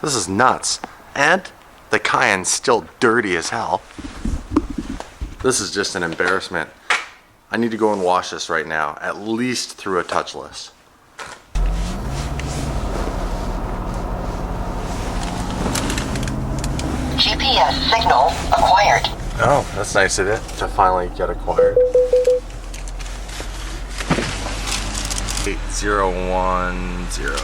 This is nuts. And the Cayenne's still dirty as hell. This is just an embarrassment. I need to go and wash this right now, at least through a touchless. GPS signal acquired. Oh, that's nice of it to finally get acquired. 8010.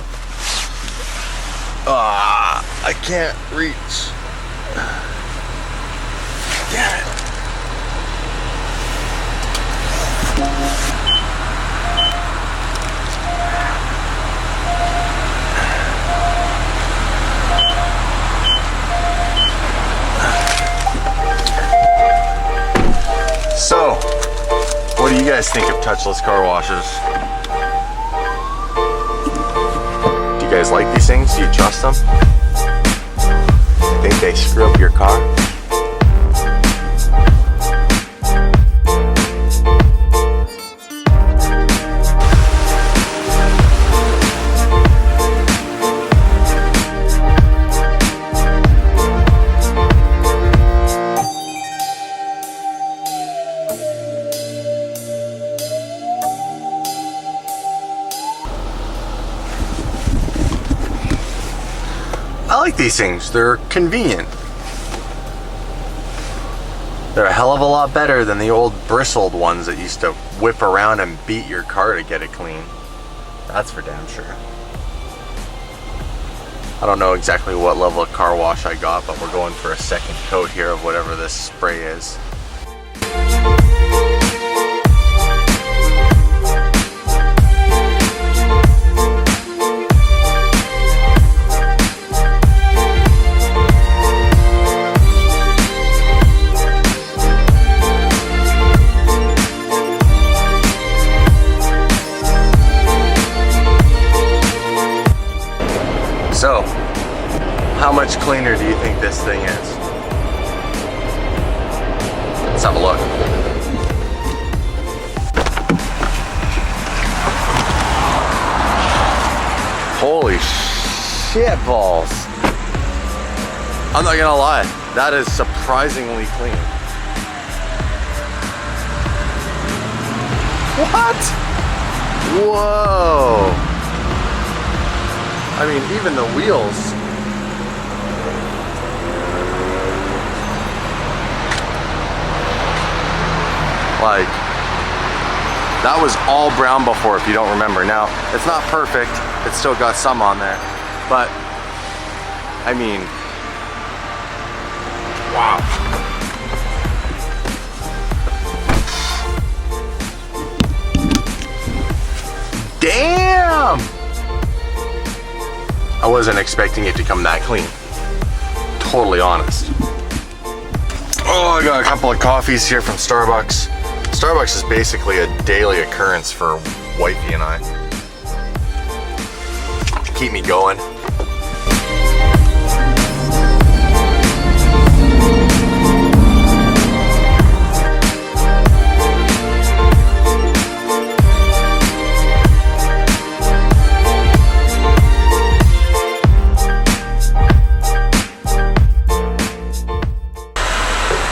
I can't reach. Damn it. So, what do you guys think of touchless car washes? Do you guys like these things? Do you trust them? Think they screw up your car? I like these things. They're convenient. They're a hell of a lot better than the old bristled ones that used to whip around and beat your car to get it clean. That's for damn sure. I don't know exactly what level of car wash I got, but we're going for a second coat here of whatever this spray is. So, how much cleaner do you think this thing is? Let's have a look. Holy shit balls. I'm not gonna lie, that is surprisingly clean. What? Whoa. I mean, even the wheels. Like, that was all brown before, if you don't remember. Now, it's not perfect. It's still got some on there. But, I mean, wow. Damn! I wasn't expecting it to come that clean. Totally honest. Oh, I got a couple of coffees here from Starbucks. Starbucks is basically a daily occurrence for wifey and I. Keep me going.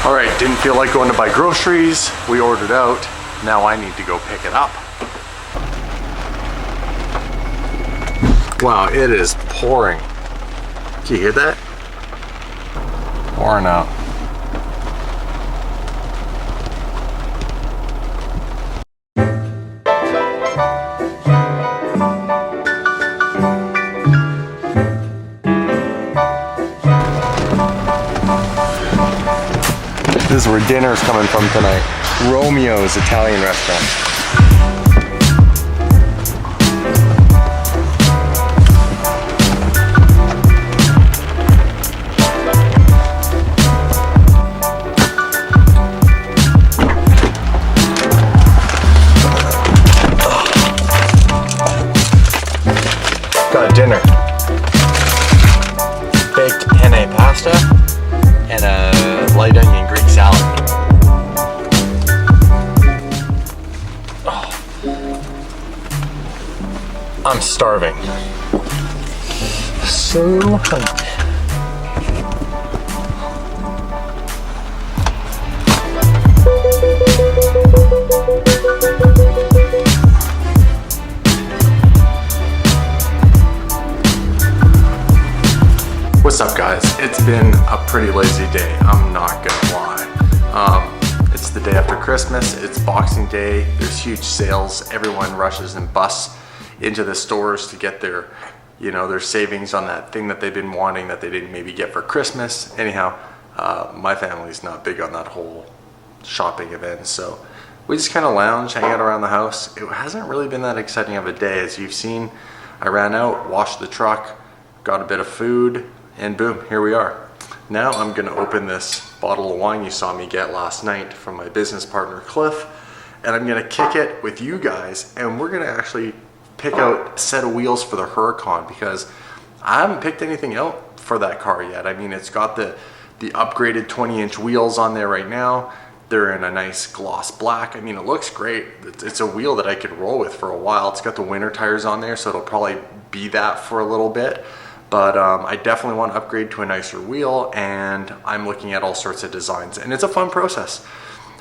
Alright, didn't feel like going to buy groceries. We ordered out. Now I need to go pick it up. Wow, it is pouring. Can you hear that? Pouring out. This is where dinner's coming from tonight. Romeo's Italian restaurant. Got dinner. Baked penne pasta and a light onion Greek salad. Oh. I'm starving. So hyped. What's up, guys? It's been a pretty lazy day, I'm not gonna lie. It's the day after Christmas, it's Boxing Day, there's huge sales, everyone rushes and busts into the stores to get their, you know, their savings on that thing that they've been wanting that they didn't maybe get for Christmas. Anyhow, my family's not big on that whole shopping event, so we just kind of lounge, hang out around the house. It hasn't really been that exciting of a day. As you've seen, I ran out, washed the truck, got a bit of food, and boom, here we are. Now I'm gonna open this bottle of wine you saw me get last night from my business partner, Cliff, and I'm gonna kick it with you guys, and we're gonna actually pick out a set of wheels for the Huracan, because I haven't picked anything out for that car yet. I mean, it's got the upgraded 20-inch wheels on there right now. They're in a nice gloss black. I mean, it looks great. It's a wheel that I could roll with for a while. It's got the winter tires on there, so it'll probably be that for a little bit. But I definitely want to upgrade to a nicer wheel, and I'm looking at all sorts of designs, and it's a fun process.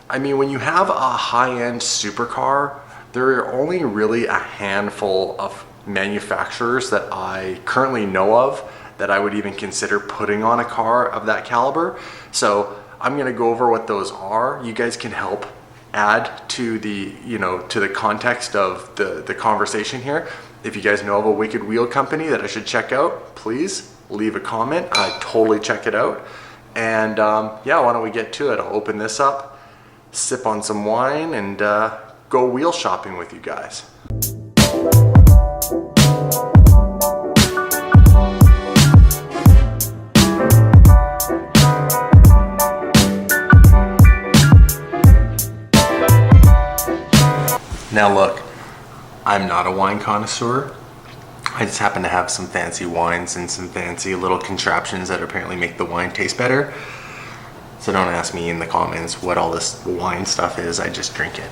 I mean, when you have a high-end supercar, there are only really a handful of manufacturers that I currently know of that I would even consider putting on a car of that caliber. So I'm gonna go over what those are. You guys can help add to the, you know, to the context of the conversation here. If you guys know of a wicked wheel company that I should check out, please leave a comment. I'd totally check it out. And yeah, why don't we get to it? I'll open this up, sip on some wine, and go wheel shopping with you guys. Now look, I'm not a wine connoisseur. I just happen to have some fancy wines and some fancy little contraptions that apparently make the wine taste better. So don't ask me in the comments what all this wine stuff is, I just drink it.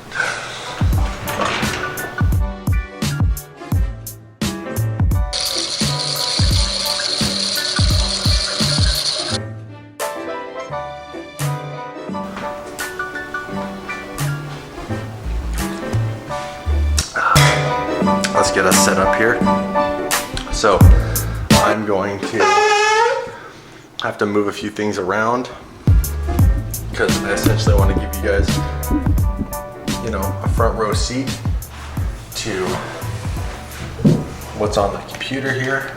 Let's get us set up here. So I'm going to have to move a few things around because I essentially want to give you guys, you know, a front row seat to what's on the computer here.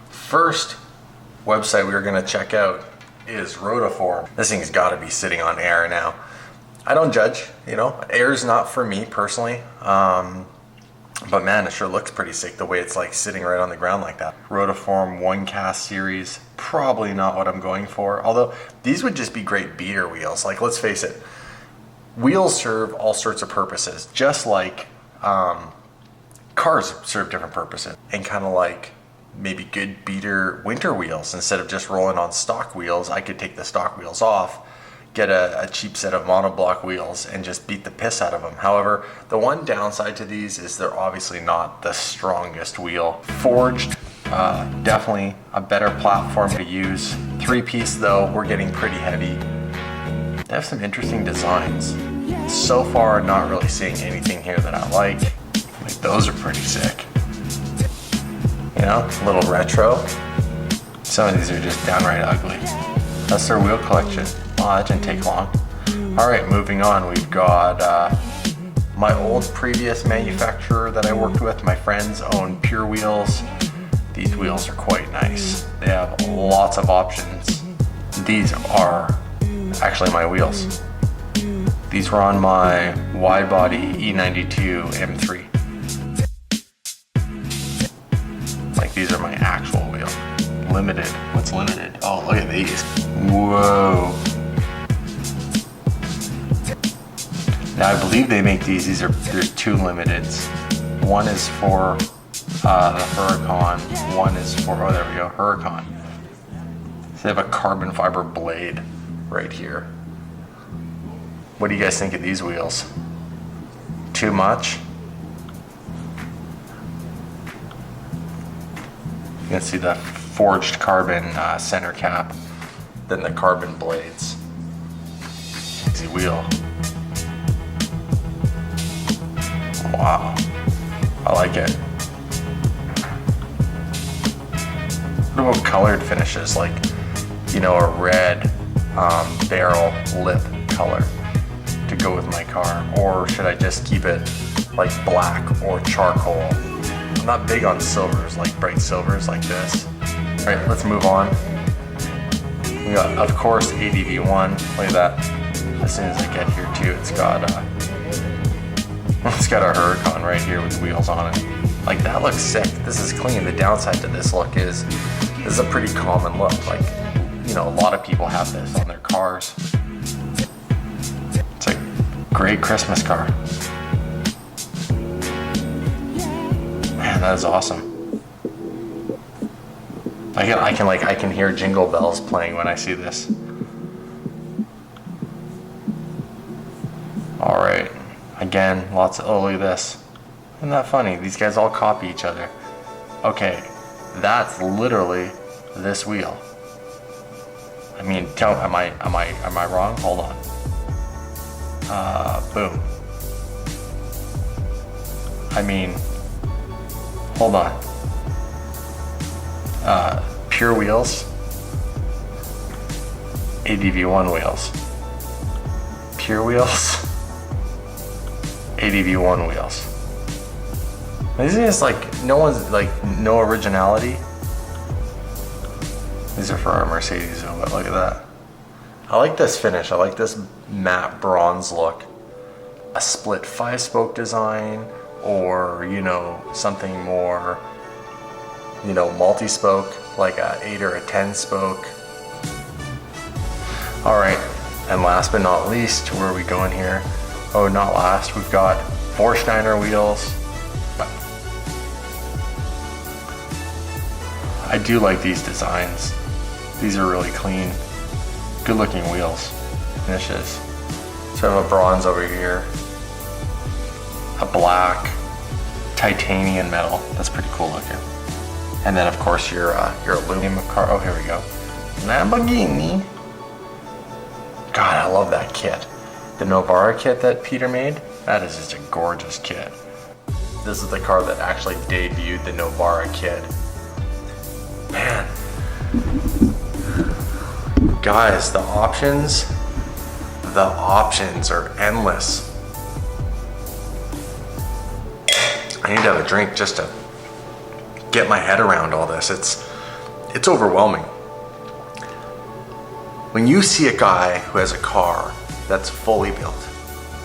First website we are going to check out is Rota. This thing's got to be sitting on air now. I don't judge, you know, air's not for me personally, but man, it sure looks pretty sick the way it's like sitting right on the ground like that. Rotiform 1Cast series, probably not what I'm going for, although these would just be great beater wheels. Like, let's face it, wheels serve all sorts of purposes, just like cars serve different purposes, and kind of like maybe good beater winter wheels. Instead of just rolling on stock wheels, I could take the stock wheels off, get a cheap set of monoblock wheels and just beat the piss out of them. However, the one downside to these is they're obviously not the strongest wheel. Forged, definitely a better platform to use. 3-piece though, we're getting pretty heavy. They have some interesting designs. So far, not really seeing anything here that I like. Like, those are pretty sick. You know, a little retro. Some of these are just downright ugly. That's their wheel collection. Oh, that didn't take long. All right, moving on. We've got my old previous manufacturer that I worked with. My friends own Pure Wheels. These wheels are quite nice. They have lots of options. These are actually my wheels. These were on my wide body E92 M3. Like, these are my actual wheels. Limited. What's limited? Oh, look at these. Whoa. Now I believe they make these. There's 2 limiteds. One is for the Huracan. One is for, oh, there we go, Huracan. So they have a carbon fiber blade right here. What do you guys think of these wheels? Too much? You can see the forged carbon center cap, then the carbon blades. Easy wheel. Wow, I like it. What about colored finishes, like, you know, a red barrel lip color to go with my car? Or should I just keep it like black or charcoal? I'm not big on silvers, like bright silvers like this. All right, let's move on. We got, of course, ADV1. Look at that. As soon as I get here too, it's got a Huracan right here with wheels on it. Like, that looks sick. This is clean. The downside to this look is, this is a pretty common look. Like, you know, a lot of people have this on their cars. It's a great Christmas car. Man, that is awesome. I can hear Jingle Bells playing when I see this. All right, again, lots of, oh, look at this. Isn't that funny? These guys all copy each other. Okay, that's literally this wheel. I mean, am I wrong? Hold on. Boom. I mean, hold on. Pure wheels. ADV1 wheels. Pure wheels. ADV1 wheels. Isn't this like, no one's like, no originality? These are for our Mercedes though, but look at that. I like this finish. I like this matte bronze look. A split 5-spoke design, or, you know, something more, you know, multi-spoke, like a 8 or a 10-spoke. All right, and last but not least, where are we going here? Oh, not last, we've got Vorsteiner wheels. I do like these designs. These are really clean, good looking wheels, finishes. So I have a bronze over here, a black, titanium metal. That's pretty cool looking. And then of course your aluminum car. Oh, here we go. Lamborghini. God, I love that kit. The Novara kit that Peter made, that is just a gorgeous kit. This is the car that actually debuted the Novara kit. Man. Guys, the options are endless. I need to have a drink just to get my head around all this. It's overwhelming. When you see a guy who has a car that's fully built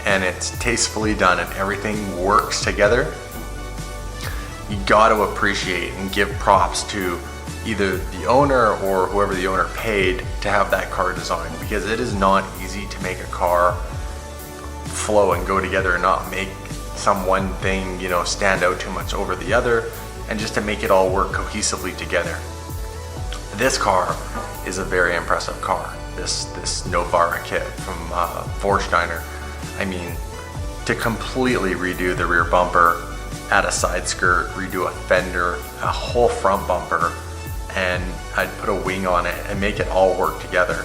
and it's tastefully done and everything works together, you got to appreciate and give props to either the owner or whoever the owner paid to have that car designed, because it is not easy to make a car flow and go together and not make some one thing, you know, stand out too much over the other, and just to make it all work cohesively together. This car is a very impressive car. This Novara kit from Vorsteiner. I mean, to completely redo the rear bumper, add a side skirt, redo a fender, a whole front bumper, and I'd put a wing on it and make it all work together.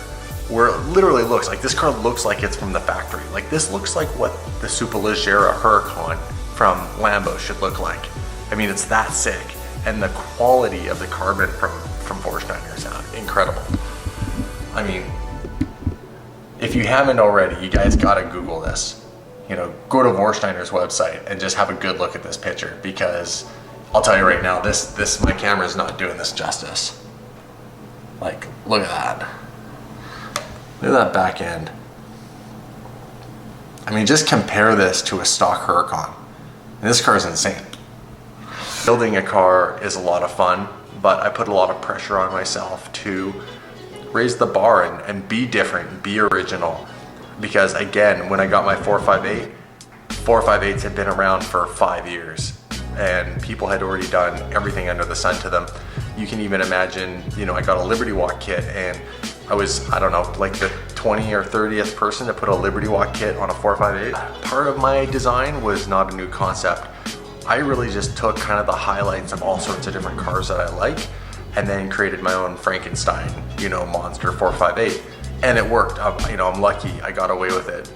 Where it literally looks like, this car looks like it's from the factory. Like, this looks like what the Superleggera Huracan from Lambo should look like. I mean, it's that sick. And the quality of the carbon from Vorsteiner is incredible. I mean, if you haven't already, you guys gotta Google this. You know, go to Vorsteiner's website and just have a good look at this picture, because I'll tell you right now, this my camera's not doing this justice. Like, look at that. Look at that back end. I mean, just compare this to a stock Huracan. This car is insane. Building a car is a lot of fun, but I put a lot of pressure on myself to raise the bar and be different, be original. Because again, when I got my 458, 458s had been around for 5 years and people had already done everything under the sun to them. You can even imagine, you know, I got a Liberty Walk kit and I was, I don't know, like the 20th or 30th person to put a Liberty Walk kit on a 458. Part of my design was not a new concept. I really just took kind of the highlights of all sorts of different cars that I like and then created my own Frankenstein, you know, monster 458, and it worked. You know, I'm lucky I got away with it.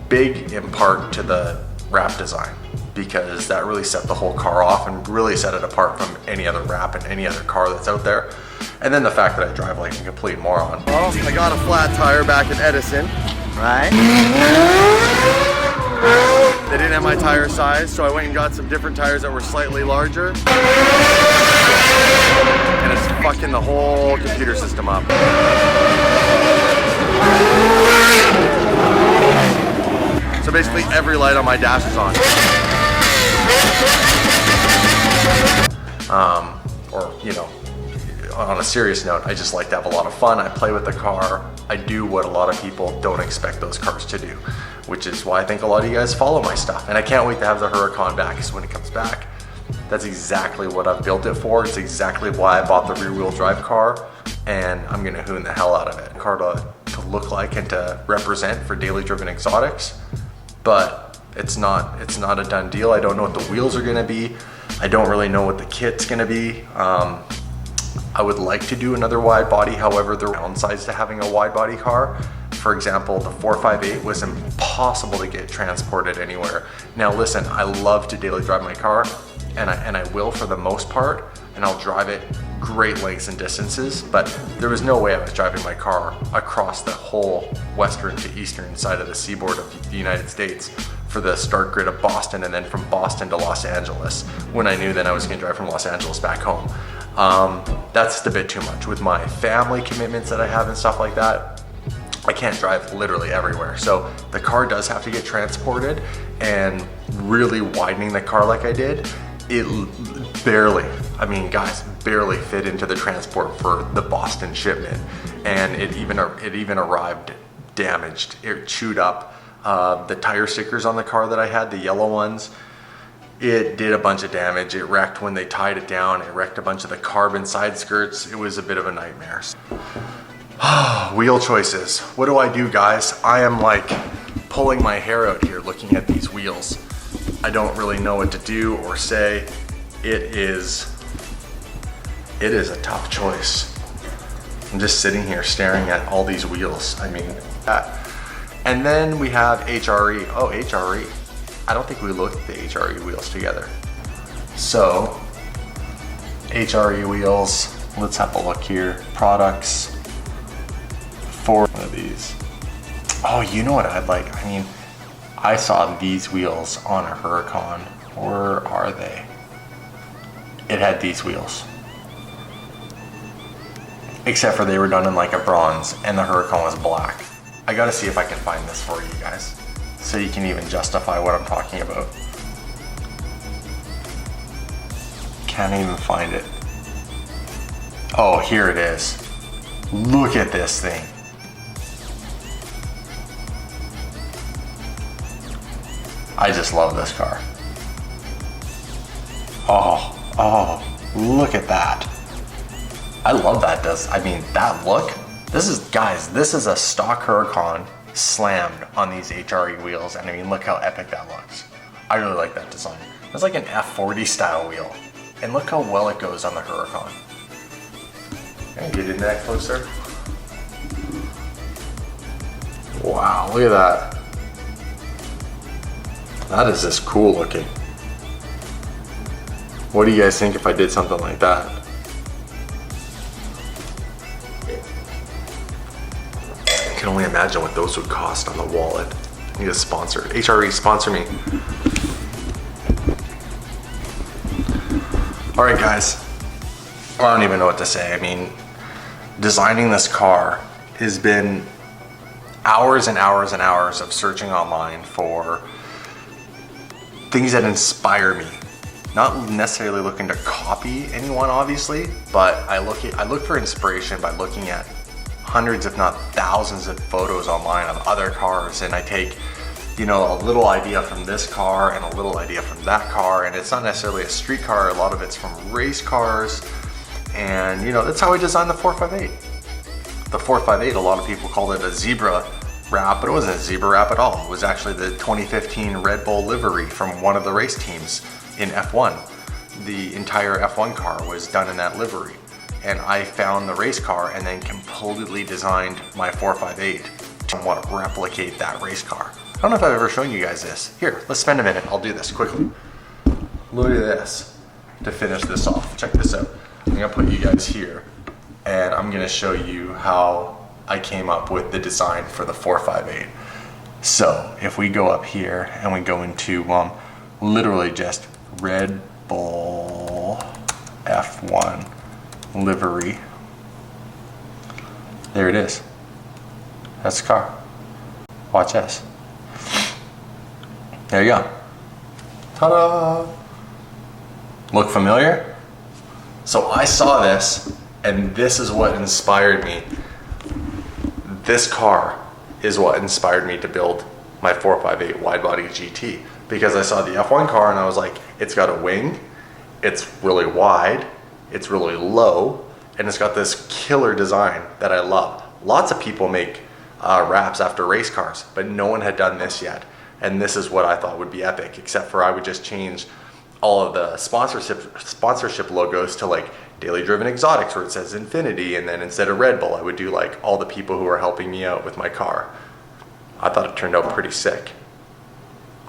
Big in part to the wrap design, because that really set the whole car off and really set it apart from any other wrap and any other car that's out there. And then the fact that I drive like a complete moron. Well, I got a flat tire back in Edison, right? They didn't have my tire size, so I went and got some different tires that were slightly larger. And it's fucking the whole computer system up. So basically every light on my dash is on. Or, you know, on a serious note, I just like to have a lot of fun. I play with the car. I do what a lot of people don't expect those cars to do, which is why I think a lot of you guys follow my stuff. And I can't wait to have the Huracan back, because when it comes back, that's exactly what I've built it for. It's exactly why I bought the rear-wheel drive car, and I'm gonna hoon the hell out of it. Car to look like and to represent for daily driven exotics, but it's not a done deal. I don't know what the wheels are gonna be. I don't really know what the kit's gonna be. I would like to do another wide body, however, the downsides to having a wide body car. For example, the 458 was impossible to get transported anywhere. Now listen, I love to daily drive my car, and I will for the most part, and I'll drive it great lengths and distances, but there was no way I was driving my car across the whole western to eastern side of the seaboard of the United States for the start grid of Boston, and then from Boston to Los Angeles, when I knew that I was gonna drive from Los Angeles back home. That's just a bit too much. With my family commitments that I have and stuff like that, I can't drive literally everywhere. So the car does have to get transported, and really widening the car like I did, it barely, I mean guys, barely fit into the transport for the Boston shipment. And it even arrived damaged. It chewed up the tire stickers on the car that I had, the yellow ones. It did a bunch of damage. It wrecked when they tied it down. It wrecked a bunch of the carbon side skirts. It was a bit of a nightmare. Wheel choices. What do I do, guys? I am like pulling my hair out here looking at these wheels. I don't really know what to do or say. It is a tough choice. I'm just sitting here staring at all these wheels. I mean, and then we have HRE. Oh, HRE. I don't think we looked at the HRE wheels together. So, HRE wheels, let's have a look here. Products for one of these. Oh, you know what I'd like? I mean, I saw these wheels on a Huracan. Where are they? It had these wheels. Except for they were done in like a bronze, and the Huracan was black. I gotta see if I can find this for you guys, so you can even justify what I'm talking about. Can't even find it. Oh, here it is. Look at this thing. I just love this car. Oh, look at that. I love that. That look. This is a stock Huracan slammed on these HRE wheels, and I mean, look how epic that looks. I really like that design. It's like an F40 style wheel, and look how well it goes on the Huracan. Can I get in that closer? Wow, look at that. That is just cool looking. What do you guys think if I did something like that? I can only imagine what those would cost on the wallet. I need a sponsor. HRE, sponsor me. All right, guys. I don't even know what to say. I mean, designing this car has been hours and hours and hours of searching online for things that inspire me. Not necessarily looking to copy anyone, obviously, but I look for inspiration by looking at hundreds, if not thousands, of photos online of other cars, and I take, you know, a little idea from this car and a little idea from that car, and it's not necessarily a street car. A lot of it's from race cars, and you know, that's how I designed the 458. The 458, a lot of people called it a zebra wrap, but it wasn't a zebra wrap at all. It was actually the 2015 Red Bull livery from one of the race teams in F1. the entire F1 car was done in that livery. And I found the race car and then completely designed my 458 to want to replicate that race car. I don't know if I've ever shown you guys this. Here, let's spend a minute. I'll do this quickly. Look at this to finish this off. Check this out. I'm gonna put you guys here and I'm gonna show you how I came up with the design for the 458. So if we go up here and we go into literally just Red Bull F1 livery, there it is. That's the car. Watch this. There you go. Ta-da! Look familiar? So I saw this, and this is what inspired me. This car is what inspired me to build my 458 wide-body GT, because I saw the F1 car and I was like, it's got a wing, it's really wide, it's really low, and it's got this killer design that I love. Lots of people make wraps after race cars, but no one had done this yet. And this is what I thought would be epic, except for I would just change all of the sponsorship logos to like Daily Driven Exotics, where it says Infinity, and then instead of Red Bull, I would do like all the people who are helping me out with my car. I thought it turned out pretty sick.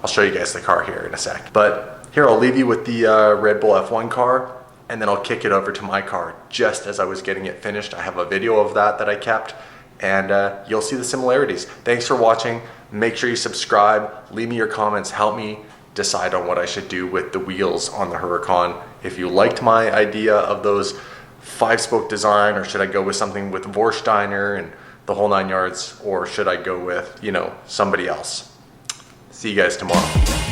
I'll show you guys the car here in a sec. But here, I'll leave you with the Red Bull F1 car, and then I'll kick it over to my car just as I was getting it finished. I have a video of that I kept, and you'll see the similarities. Thanks for watching. Make sure you subscribe, leave me your comments, help me decide on what I should do with the wheels on the Huracan. If you liked my idea of those 5-spoke design, or should I go with something with Vorsteiner and the whole 9 yards, or should I go with, somebody else? See you guys tomorrow.